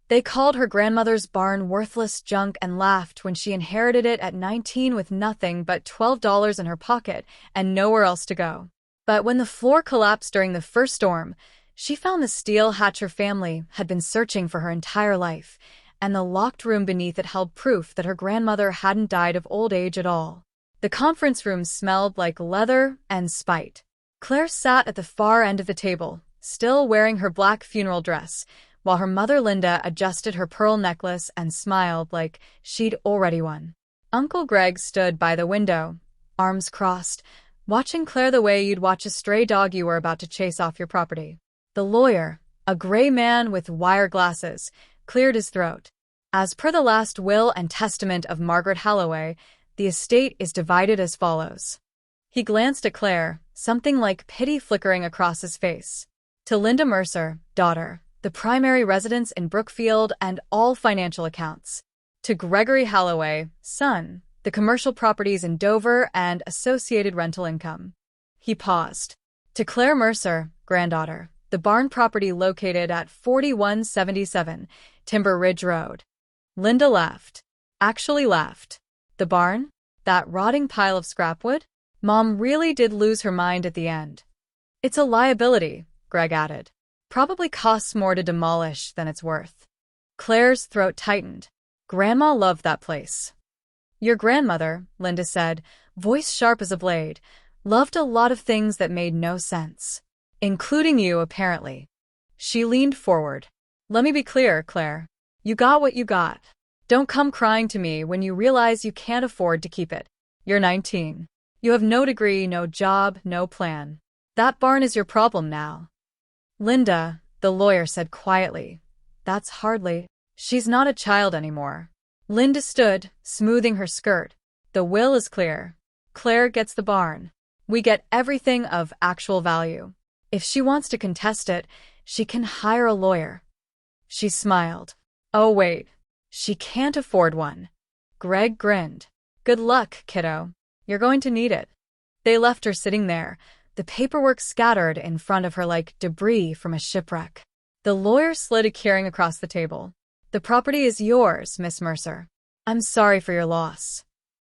They called her grandmother's barn worthless junk and laughed when she inherited it at 19 with nothing but $12 in her pocket and nowhere else to go. But when the floor collapsed during the first storm, she found the steel hatch her family had been searching for her entire life, and the locked room beneath it held proof that her grandmother hadn't died of old age at all. The conference room smelled like leather and spite. Claire sat at the far end of the table, still wearing her black funeral dress, while her mother Linda adjusted her pearl necklace and smiled like she'd already won. Uncle Greg stood by the window, arms crossed, watching Claire the way you'd watch a stray dog you were about to chase off your property. The lawyer, a gray man with wire glasses, cleared his throat. As per the last will and testament of Margaret Halloway, the estate is divided as follows. He glanced at Claire, something like pity flickering across his face. To Linda Mercer, daughter, the primary residence in Brookfield and all financial accounts. To Gregory Halloway, son, the commercial properties in Dover and associated rental income. He paused. To Claire Mercer, granddaughter, the barn property located at 4177 Timber Ridge Road. Linda laughed. Actually laughed. The barn? That rotting pile of scrapwood? Mom really did lose her mind at the end. It's a liability, Greg added. Probably costs more to demolish than it's worth. Claire's throat tightened. Grandma loved that place. Your grandmother, Linda said, voice sharp as a blade, loved a lot of things that made no sense. Including you, apparently. She leaned forward. Let me be clear, Claire. You got what you got. Don't come crying to me when you realize you can't afford to keep it. You're 19. You have no degree, no job, no plan. That barn is your problem now. Linda, the lawyer said quietly. That's hardly. She's not a child anymore. Linda stood, smoothing her skirt. The will is clear. Claire gets the barn. We get everything of actual value. If she wants to contest it, she can hire a lawyer. She smiled. Oh wait, she can't afford one. Greg grinned. Good luck, kiddo. You're going to need it. They left her sitting there, the paperwork scattered in front of her like debris from a shipwreck. The lawyer slid a keyring across the table. The property is yours, Miss Mercer. I'm sorry for your loss.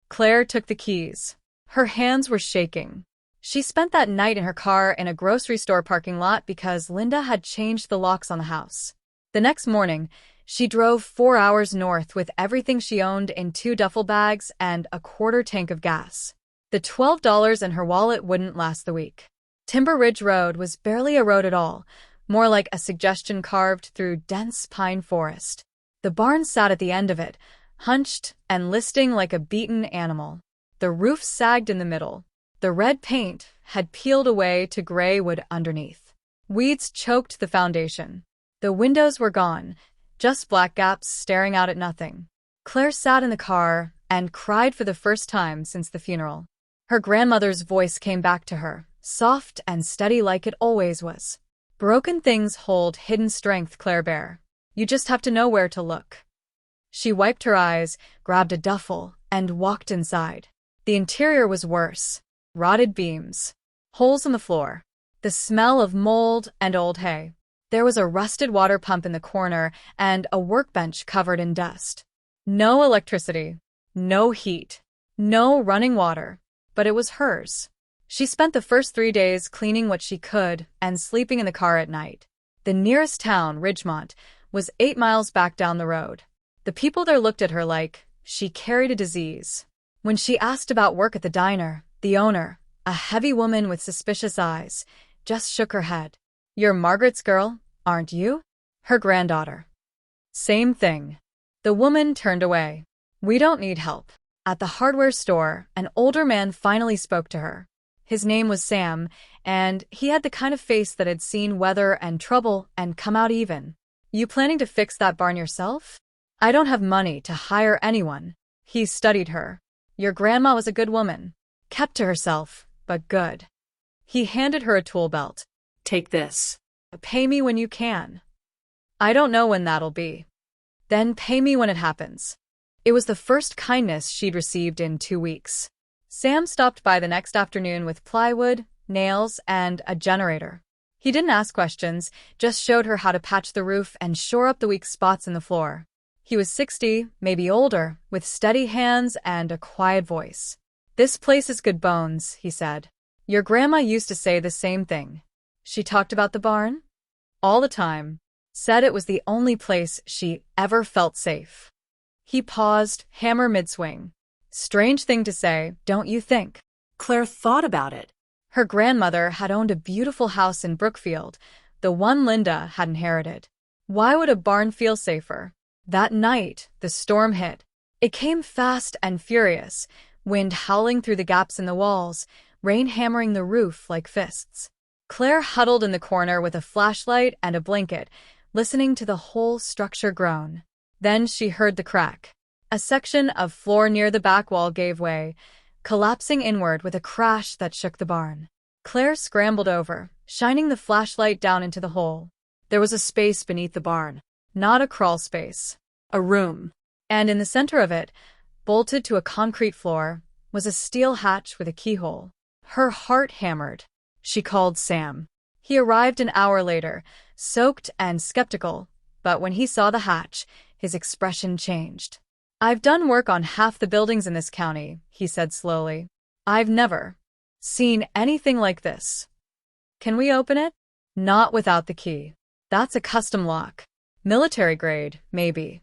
Claire took the keys. Her hands were shaking. She spent that night in her car in a grocery store parking lot because Linda had changed the locks on the house. The next morning, she drove 4 hours north with everything she owned in 2 duffel bags and a quarter tank of gas. The $12 in her wallet wouldn't last the week. Timber Ridge Road was barely a road at all, more like a suggestion carved through dense pine forest. The barn sat at the end of it, hunched and listing like a beaten animal. The roof sagged in the middle. The red paint had peeled away to gray wood underneath. Weeds choked the foundation. The windows were gone, just black gaps staring out at nothing. Claire sat in the car and cried for the first time since the funeral. Her grandmother's voice came back to her, soft and steady like it always was. Broken things hold hidden strength, Claire Bear. You just have to know where to look. She wiped her eyes, grabbed a duffel, and walked inside. The interior was worse. Rotted beams. Holes in the floor. The smell of mold and old hay. There was a rusted water pump in the corner and a workbench covered in dust. No electricity. No heat. No running water. But it was hers. She spent the first 3 days cleaning what she could and sleeping in the car at night. The nearest town, Ridgemont, was 8 miles back down the road. The people there looked at her like she carried a disease. When she asked about work at the diner, the owner, a heavy woman with suspicious eyes, just shook her head. You're Margaret's girl, aren't you? Her granddaughter. Same thing. The woman turned away. We don't need help. At the hardware store, an older man finally spoke to her. His name was Sam, and he had the kind of face that had seen weather and trouble and come out even. You planning to fix that barn yourself? I don't have money to hire anyone. He studied her. Your grandma was a good woman. Kept to herself, but good. He handed her a tool belt. Take this. Pay me when you can. I don't know when that'll be. Then pay me when it happens. It was the first kindness she'd received in 2 weeks. Sam stopped by the next afternoon with plywood, nails, and a generator. He didn't ask questions, just showed her how to patch the roof and shore up the weak spots in the floor. He was 60, maybe older, with steady hands and a quiet voice. "This place is good bones," he said. "Your grandma used to say the same thing." She talked about the barn? All the time. Said it was the only place she ever felt safe. He paused, hammer mid-swing. Strange thing to say, don't you think? Claire thought about it. Her grandmother had owned a beautiful house in Brookfield, the one Linda had inherited. Why would a barn feel safer? That night, the storm hit. It came fast and furious, wind howling through the gaps in the walls, rain hammering the roof like fists. Claire huddled in the corner with a flashlight and a blanket, listening to the whole structure groan. Then she heard the crack. A section of floor near the back wall gave way, collapsing inward with a crash that shook the barn. Claire scrambled over, shining the flashlight down into the hole. There was a space beneath the barn. Not a crawl space. A room. And in the center of it, bolted to a concrete floor, was a steel hatch with a keyhole. Her heart hammered. She called Sam. He arrived an hour later, soaked and skeptical, but when he saw the hatch, his expression changed. "I've done work on half the buildings in this county," he said slowly. "I've never seen anything like this. Can we open it?" "Not without the key. That's a custom lock. Military grade, maybe."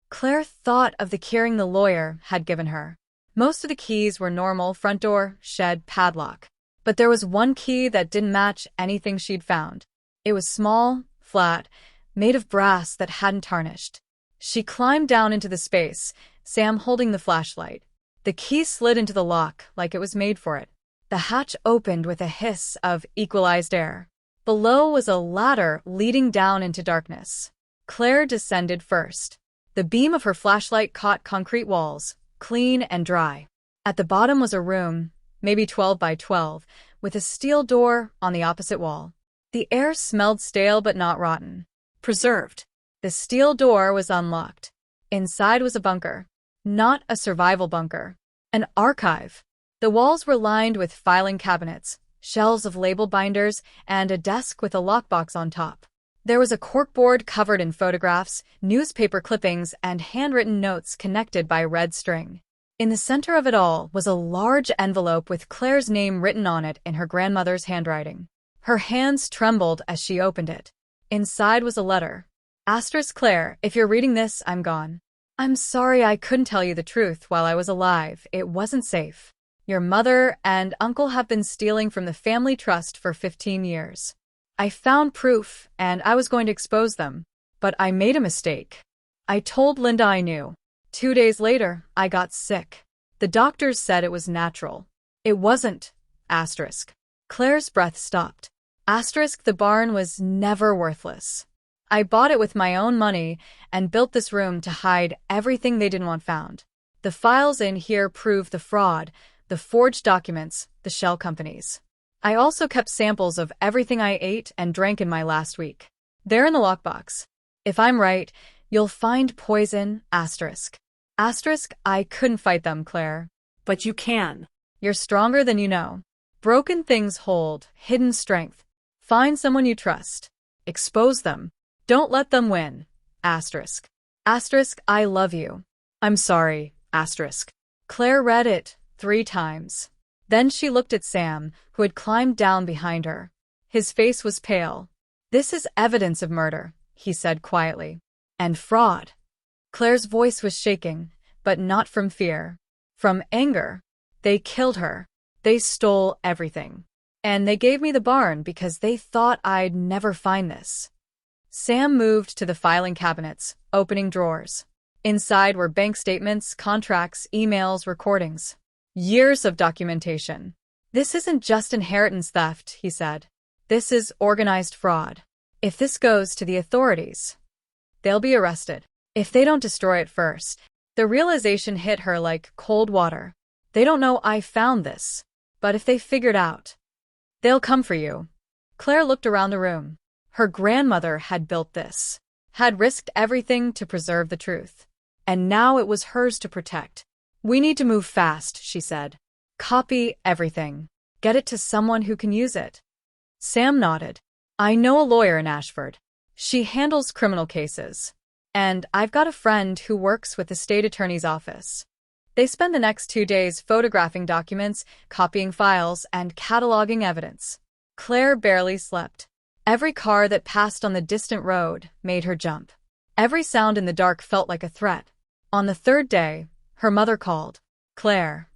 Claire thought of the keyring the lawyer had given her. Most of the keys were normal front door, shed, padlock. But there was one key that didn't match anything she'd found. It was small, flat, made of brass that hadn't tarnished. She climbed down into the space, Sam holding the flashlight. The key slid into the lock like it was made for it. The hatch opened with a hiss of equalized air. Below was a ladder leading down into darkness. Claire descended first. The beam of her flashlight caught concrete walls, clean and dry. At the bottom was a room, maybe 12 by 12, with a steel door on the opposite wall. The air smelled stale but not rotten. Preserved. The steel door was unlocked. Inside was a bunker. Not a survival bunker. An archive. The walls were lined with filing cabinets, shelves of label binders, and a desk with a lockbox on top. There was a corkboard covered in photographs, newspaper clippings, and handwritten notes connected by red string. In the center of it all was a large envelope with Claire's name written on it in her grandmother's handwriting. Her hands trembled as she opened it. Inside was a letter. Claire, if you're reading this, I'm gone. I'm sorry I couldn't tell you the truth while I was alive. It wasn't safe. Your mother and uncle have been stealing from the family trust for 15 years. I found proof, and I was going to expose them. But I made a mistake. I told Linda I knew. 2 days later, I got sick. The doctors said it was natural. It wasn't. Claire's breath stopped. The barn was never worthless. I bought it with my own money and built this room to hide everything they didn't want found. The files in here prove the fraud, the forged documents, the shell companies. I also kept samples of everything I ate and drank in my last week. They're in the lockbox. If I'm right, you'll find poison, I couldn't fight them, Claire. But you can. You're stronger than you know. Broken things hold hidden strength. Find someone you trust. Expose them. Don't let them win. I love you. I'm sorry. Claire read it 3 times. Then she looked at Sam, who had climbed down behind her. His face was pale. "This is evidence of murder," he said quietly. "And fraud." Claire's voice was shaking, but not from fear. From anger. "They killed her. They stole everything. And they gave me the barn because they thought I'd never find this." Sam moved to the filing cabinets, opening drawers. Inside were bank statements, contracts, emails, recordings. Years of documentation. "This isn't just inheritance theft," he said. "This is organized fraud. If this goes to the authorities, they'll be arrested. If they don't destroy it first." The realization hit her like cold water. They don't know I found this. But if they figured out, they'll come for you. Claire looked around the room. Her grandmother had built this, had risked everything to preserve the truth. And now it was hers to protect. "We need to move fast," she said. "Copy everything. Get it to someone who can use it." Sam nodded. I know a lawyer in Ashford. She handles criminal cases. And I've got a friend who works with the state attorney's office. They spend the next 2 days photographing documents, copying files, and cataloging evidence. Claire barely slept. Every car that passed on the distant road made her jump. Every sound in the dark felt like a threat. On the third day, her mother called. Claire.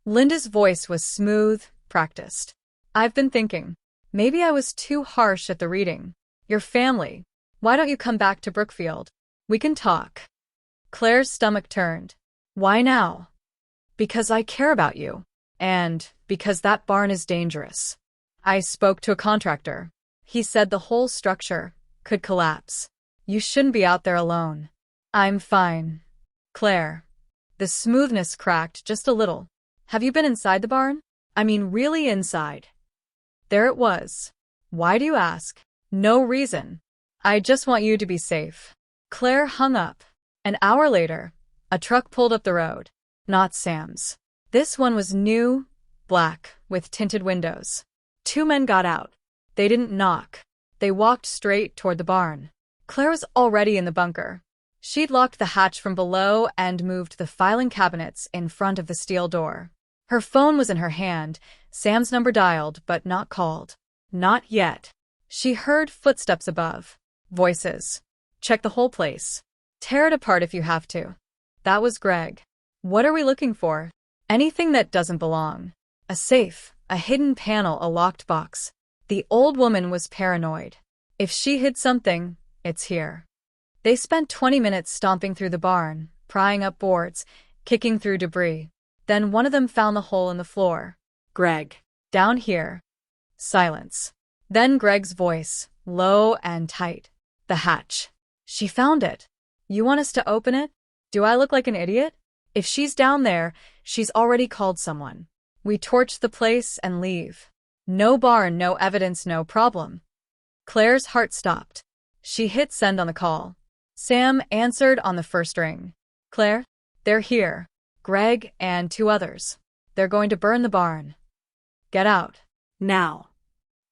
Linda's voice was smooth, practiced. I've been thinking. Maybe I was too harsh at the reading. Your family. Why don't you come back to Brookfield? We can talk. Claire's stomach turned. Why now? Because I care about you. And because that barn is dangerous. I spoke to a contractor. He said the whole structure could collapse. You shouldn't be out there alone. I'm fine. Claire. The smoothness cracked just a little. Have you been inside the barn? I mean, really inside. There it was. Why do you ask? No reason. I just want you to be safe. Claire hung up. An hour later, a truck pulled up the road. Not Sam's. This one was new, black, with tinted windows. 2 men got out. They didn't knock. They walked straight toward the barn. Claire was already in the bunker. She'd locked the hatch from below and moved the filing cabinets in front of the steel door. Her phone was in her hand, Sam's number dialed but not called. Not yet. She heard footsteps above. Voices. Check the whole place. Tear it apart if you have to. That was Greg. What are we looking for? Anything that doesn't belong. A safe, a hidden panel, a locked box. The old woman was paranoid. If she hid something, it's here. They spent 20 minutes stomping through the barn, prying up boards, kicking through debris. Then one of them found the hole in the floor. Greg. Down here. Silence. Then Greg's voice, low and tight. The hatch. She found it. You want us to open it? Do I look like an idiot? If she's down there, she's already called someone. We torch the place and leave. No barn, no evidence, no problem. Claire's heart stopped. She hit send on the call. Sam answered on the first ring. Claire? They're here. Greg and 2 others. They're going to burn the barn. Get out. Now.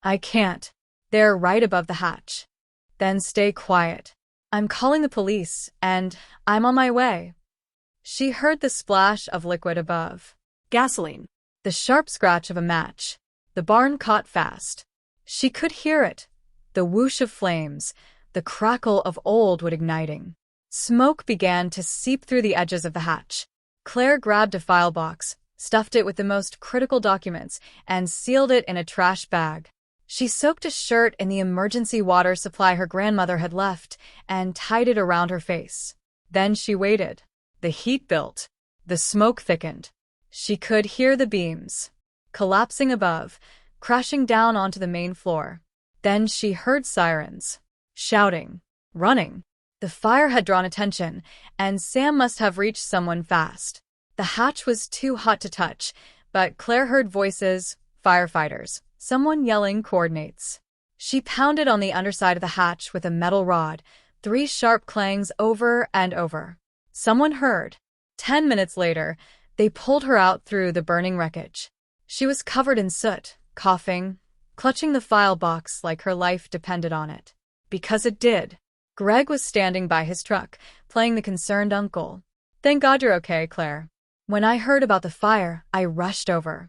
I can't. They're right above the hatch. Then stay quiet. I'm calling the police, and I'm on my way. She heard the splash of liquid above. Gasoline. The sharp scratch of a match. The barn caught fast. She could hear it. The whoosh of flames, the crackle of old wood igniting. Smoke began to seep through the edges of the hatch. Claire grabbed a file box, stuffed it with the most critical documents, and sealed it in a trash bag. She soaked a shirt in the emergency water supply her grandmother had left and tied it around her face. Then she waited. The heat built. The smoke thickened. She could hear the beams collapsing above, crashing down onto the main floor. Then she heard sirens. Shouting. Running. The fire had drawn attention, and Sam must have reached someone fast. The hatch was too hot to touch, but Claire heard voices, firefighters, someone yelling coordinates. She pounded on the underside of the hatch with a metal rod, 3 sharp clangs over and over. Someone heard. 10 minutes later, they pulled her out through the burning wreckage. She was covered in soot, coughing, clutching the file box like her life depended on it. Because it did. Greg was standing by his truck, playing the concerned uncle. Thank God you're okay, Claire. When I heard about the fire, I rushed over.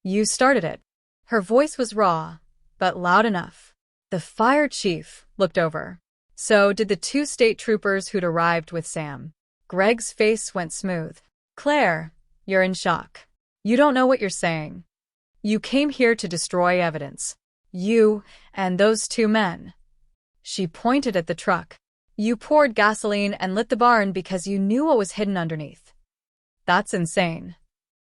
You started it. Her voice was raw, but loud enough. The fire chief looked over. So did the 2 state troopers who'd arrived with Sam. Greg's face went smooth. Claire, you're in shock. You don't know what you're saying. You came here to destroy evidence. You and those 2 men. She pointed at the truck. You poured gasoline and lit the barn because you knew what was hidden underneath. That's insane.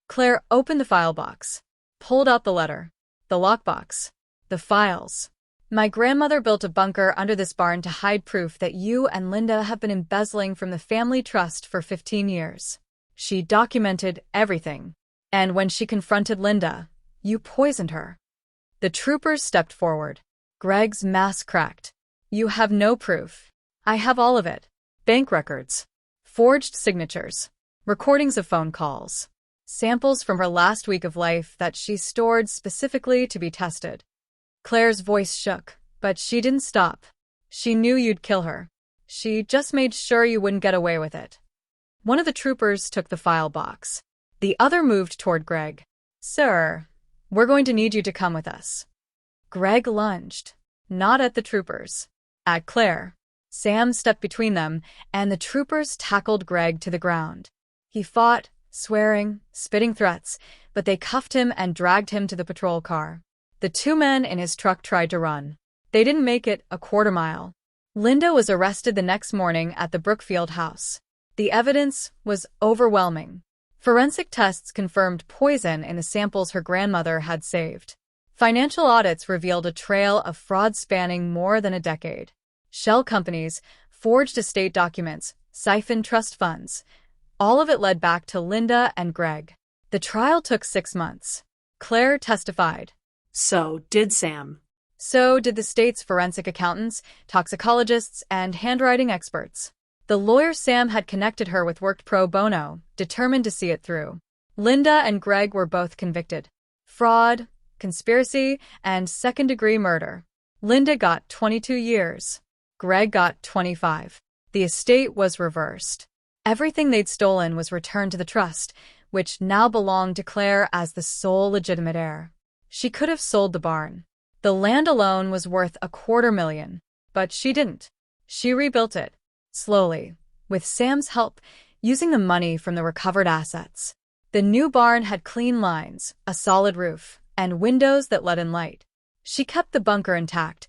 Claire opened the file box, pulled out the letter, the lockbox, the files. My grandmother built a bunker under this barn to hide proof that you and Linda have been embezzling from the family trust for 15 years. She documented everything. And when she confronted Linda, you poisoned her. The troopers stepped forward. Greg's mask cracked. You have no proof. I have all of it. Bank records. Forged signatures. Recordings of phone calls. Samples from her last week of life that she stored specifically to be tested. Claire's voice shook, But she didn't stop. She knew you'd kill her. She just made sure you wouldn't get away with it. One of the troopers took the file box. The other moved toward Greg. Sir, we're going to need you to come with us. Greg lunged. Not at the troopers. At Claire. Sam stepped between them, and the troopers tackled Greg to the ground. He fought, swearing, spitting threats, but they cuffed him and dragged him to the patrol car. The two men in his truck tried to run. They didn't make it a quarter mile. Linda was arrested the next morning at the Brookfield house. The evidence was overwhelming. Forensic tests confirmed poison in the samples her grandmother had saved. Financial audits revealed a trail of fraud spanning more than a decade. Shell companies, forged estate documents, siphoned trust funds. All of it led back to Linda and Greg. The trial took 6 months. Claire testified. So did Sam. So did the state's forensic accountants, toxicologists, and handwriting experts. The lawyer Sam had connected her with worked pro bono, determined to see it through. Linda and Greg were both convicted. Fraud, conspiracy, and second-degree murder. Linda got 22 years. Greg got 25. The estate was reversed. Everything they'd stolen was returned to the trust, which now belonged to Claire as the sole legitimate heir. She could have sold the barn. The land alone was worth $250,000, but she didn't. She rebuilt it, slowly, with Sam's help, using the money from the recovered assets. The new barn had clean lines, a solid roof, and windows that let in light. She kept the bunker intact,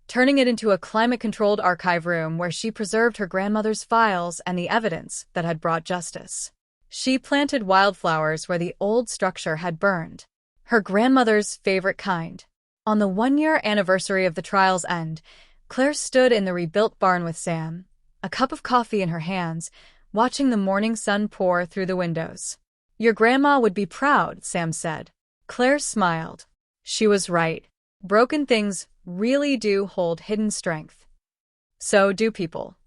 turning it into a climate-controlled archive room where she preserved her grandmother's files and the evidence that had brought justice. She planted wildflowers where the old structure had burned, her grandmother's favorite kind. On the 1-year anniversary of the trial's end, Claire stood in the rebuilt barn with Sam, a cup of coffee in her hands, watching the morning sun pour through the windows. Your grandma would be proud, Sam said. Claire smiled. She was right. Broken things really do hold hidden strength. So do people.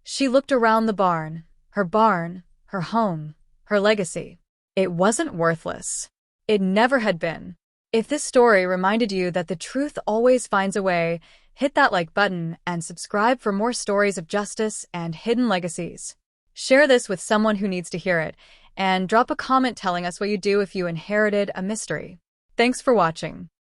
She looked around the barn, her home, her legacy. It wasn't worthless. It never had been. If this story reminded you that the truth always finds a way, hit that like button and subscribe for more stories of justice and hidden legacies. Share this with someone who needs to hear it, and drop a comment telling us what you'd do if you inherited a mystery. Thanks for watching.